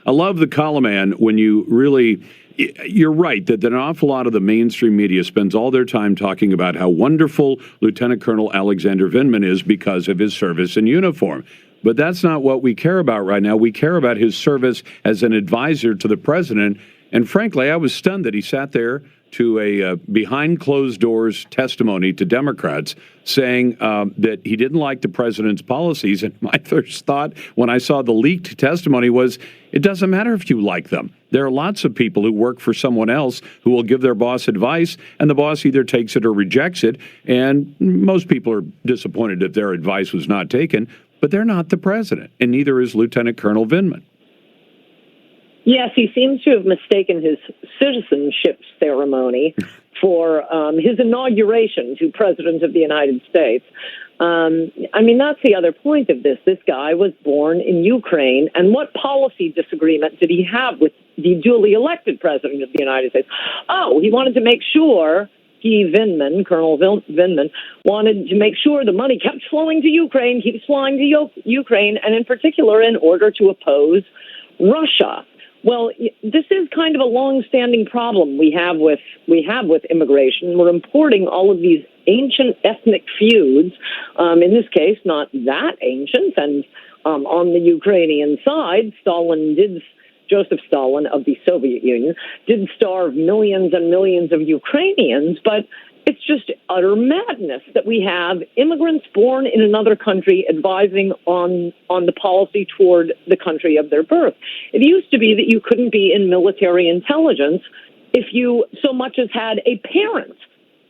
I love the column, Ann, when you really, you're right that an awful lot of the mainstream media spends all their time talking about how wonderful Lieutenant Colonel Alexander Vindman is because of his service in uniform. But that's not what we care about right now. We care about his service as an advisor to the president. And frankly, I was stunned that he sat there to a behind closed doors testimony to Democrats saying that he didn't like the president's policies. And my first thought when I saw the leaked testimony was, it doesn't matter if you like them. There are lots of people who work for someone else who will give their boss advice, and the boss either takes it or rejects it. And most people are disappointed if their advice was not taken, but they're not the president, and neither is Lieutenant Colonel Vindman. Yes, he seems to have mistaken his citizenship ceremony for his inauguration to President of the United States. I mean, that's the other point of this. This guy was born in Ukraine, and what policy disagreement did he have with the duly elected President of the United States? Oh, he wanted to make sure, Colonel Vindman, wanted to make sure the money kept flowing to Ukraine, keeps flowing to Ukraine, and in particular in order to oppose Russia. Well, this is kind of a long-standing problem we have with immigration. We're importing all of these ancient ethnic feuds. In this case, not that ancient. And on the Ukrainian side, Joseph Stalin of the Soviet Union did starve millions and millions of Ukrainians, but it's just utter madness that we have immigrants born in another country advising on the policy toward the country of their birth. It used to be that you couldn't be in military intelligence if you so much as had a parent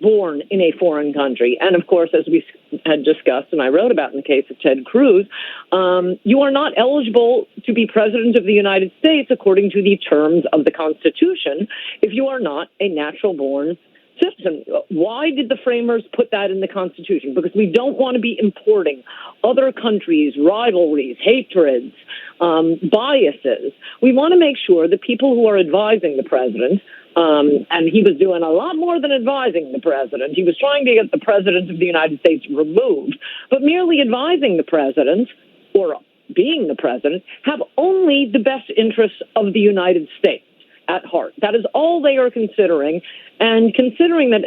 born in a foreign country. And of course, as we had discussed and I wrote about in the case of Ted Cruz, you are not eligible to be president of the United States according to the terms of the Constitution if you are not a natural-born citizen. Why did the framers put that in the Constitution? Because we don't want to be importing other countries' rivalries, hatreds, biases. We want to make sure that people who are advising the president, and he was doing a lot more than advising the president. He was trying to get the president of the United States removed, but merely advising the president or being the president have only the best interests of the United States at heart. That is all they are considering. And considering that,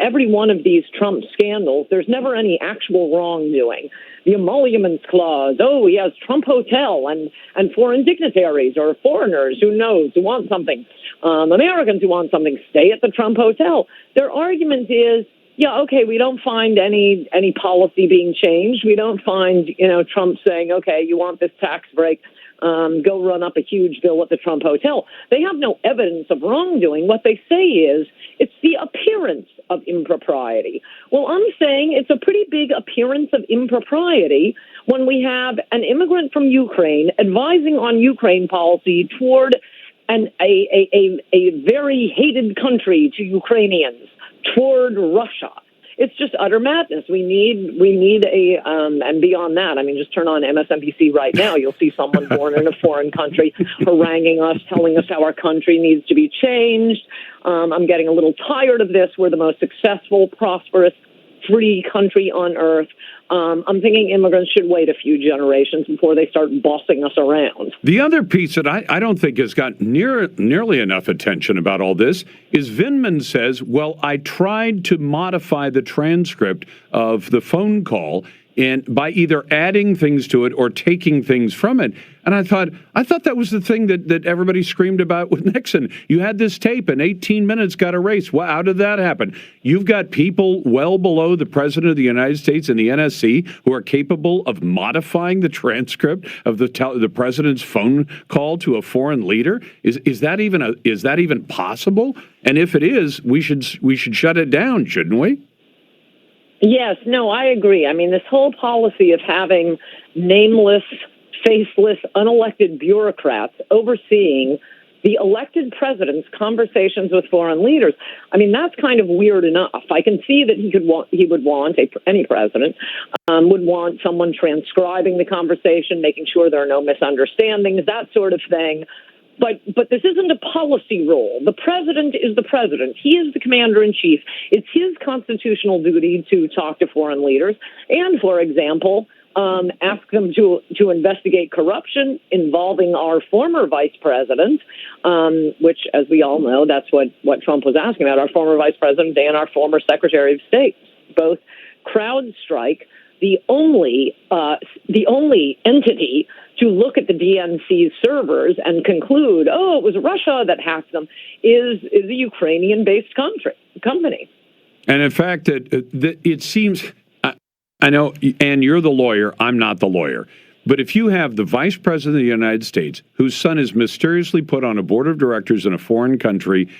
every one of these Trump scandals, there's never any actual wrongdoing. The emoluments clause, he has Trump Hotel and foreign dignitaries or foreigners, who knows, who want something. Americans who want something stay at the Trump Hotel. Their argument is, we don't find any policy being changed. We don't find, Trump saying, okay, you want this tax break, go run up a huge bill at the Trump Hotel. They have no evidence of wrongdoing. What they say is it's the appearance of impropriety. Well, I'm saying it's a pretty big appearance of impropriety when we have an immigrant from Ukraine advising on Ukraine policy toward a very hated country to Ukrainians, toward Russia. It's just utter madness. We need and beyond that, just turn on MSNBC right now. You'll see someone born in a foreign country haranguing us, telling us how our country needs to be changed. I'm getting a little tired of this. We're the most successful, prosperous, free country on earth. I'm thinking immigrants should wait a few generations before they start bossing us around. The other piece that I don't think has got nearly enough attention about all this is Vindman says, well, I tried to modify the transcript of the phone call and by either adding things to it or taking things from it. And I thought that was the thing that everybody screamed about with Nixon. You had this tape and 18 minutes got erased. Well, how did that happen? You've got people well below the president of the United States and the NSC who are capable of modifying the transcript of the president's phone call to a foreign leader. Is that even possible? And if it is, we should shut it down, shouldn't we? Yes, no, I agree. This whole policy of having nameless, faceless, unelected bureaucrats overseeing the elected president's conversations with foreign leaders, that's kind of weird enough. I can see that any president would want someone transcribing the conversation, making sure there are no misunderstandings, that sort of thing. But this isn't a policy role. The president is the president. He is the commander-in-chief. It's his constitutional duty to talk to foreign leaders. And, for example, ask them to investigate corruption involving our former vice president, which, as we all know, that's what Trump was asking about, our former vice president and our former Secretary of State. Both CrowdStrike, the only entity to look at the DNC's servers and conclude, oh, it was Russia that hacked them, is a Ukrainian-based company. And in fact, it seems, I know, and you're the lawyer, I'm not the lawyer, but if you have the Vice President of the United States, whose son is mysteriously put on a board of directors in a foreign country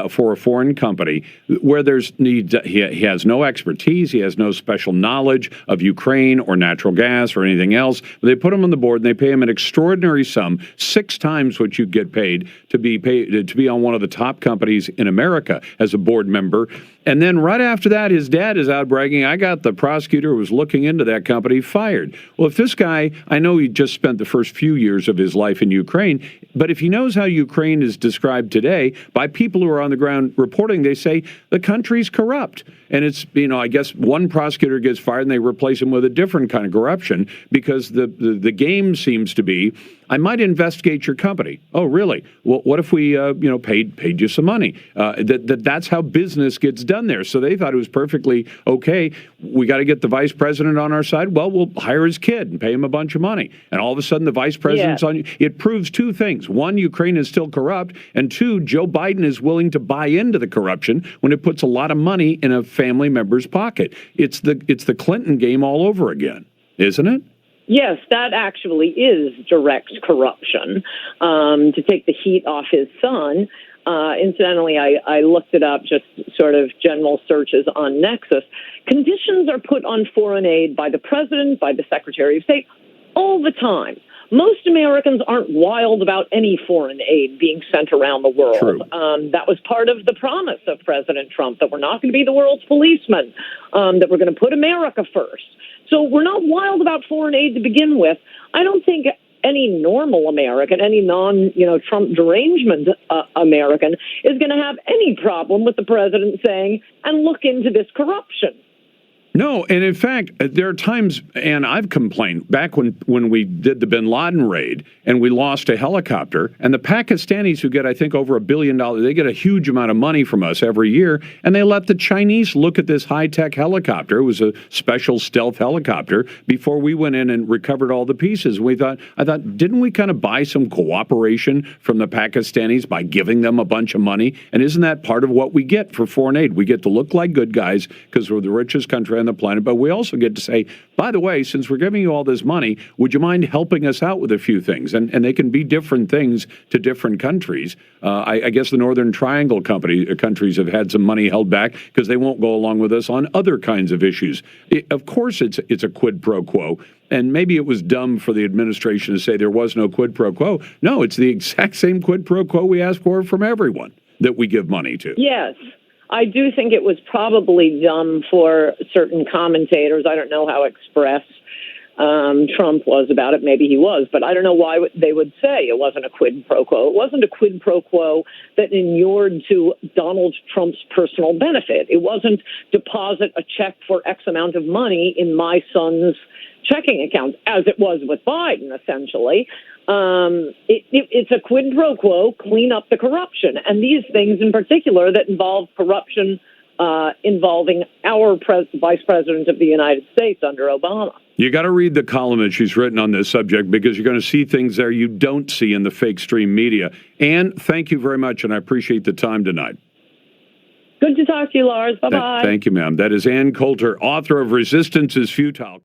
for a foreign company, where he has no expertise, he has no special knowledge of Ukraine or natural gas or anything else, they put him on the board and they pay him an extraordinary sum, 6 times what you get paid to be on one of the top companies in America as a board member. And then right after that, his dad is out bragging, I got the prosecutor who was looking into that company fired. Well, if this guy, I know he just spent the first few years of his life in Ukraine, but if he knows how Ukraine is described today by people who are on the ground reporting, they say the country's corrupt. And it's, I guess one prosecutor gets fired and they replace him with a different kind of corruption because the game seems to be, I might investigate your company. Oh, really? Well, what if we, paid you some money? That's how business gets done there. So they thought it was perfectly okay. We got to get the vice president on our side. Well, we'll hire his kid and pay him a bunch of money. And all of a sudden, the vice president's on you. It proves 2 things. 1, Ukraine is still corrupt. And 2, Joe Biden is willing to buy into the corruption when it puts a lot of money in a family member's pocket. It's the Clinton game all over again, isn't it? Yes, that actually is direct corruption, to take the heat off his son. Incidentally, I looked it up, just sort of general searches on Nexus. Conditions are put on foreign aid by the president, by the Secretary of State, all the time. Most Americans aren't wild about any foreign aid being sent around the world. True. That was part of the promise of President Trump, that we're not going to be the world's policeman, that we're going to put America first. So we're not wild about foreign aid to begin with. I don't think any normal American, any Trump derangement American is going to have any problem with the president saying, and look into this corruption. No, and in fact, there are times, and I've complained, back when we did the bin Laden raid and we lost a helicopter, and the Pakistanis, who get, I think, over $1 billion, they get a huge amount of money from us every year, and they let the Chinese look at this high-tech helicopter. It was a special stealth helicopter before we went in and recovered all the pieces. I thought, didn't we kind of buy some cooperation from the Pakistanis by giving them a bunch of money? And isn't that part of what we get for foreign aid? We get to look like good guys because we're the richest country on the planet, but we also get to say, by the way, since we're giving you all this money, would you mind helping us out with a few things? And they can be different things to different countries. I guess the Northern Triangle countries have had some money held back because they won't go along with us on other kinds of issues. Of course, it's a quid pro quo. And maybe it was dumb for the administration to say there was no quid pro quo. No, it's the exact same quid pro quo we ask for from everyone that we give money to. Yes. I do think it was probably dumb for certain commentators. I don't know how express Trump was about it. Maybe he was, but I don't know why they would say it wasn't a quid pro quo. It wasn't a quid pro quo that inured to Donald Trump's personal benefit. It wasn't deposit a check for X amount of money in my son's checking account, as it was with Biden, essentially. It's a quid pro quo, clean up the corruption. And these things in particular that involve corruption involving our Vice President of the United States under Obama. You got to read the column that she's written on this subject because you're going to see things there you don't see in the fake stream media. Ann, thank you very much, and I appreciate the time tonight. Good to talk to you, Lars. Bye-bye. Thank you, ma'am. That is Ann Coulter, author of Resistance is Futile.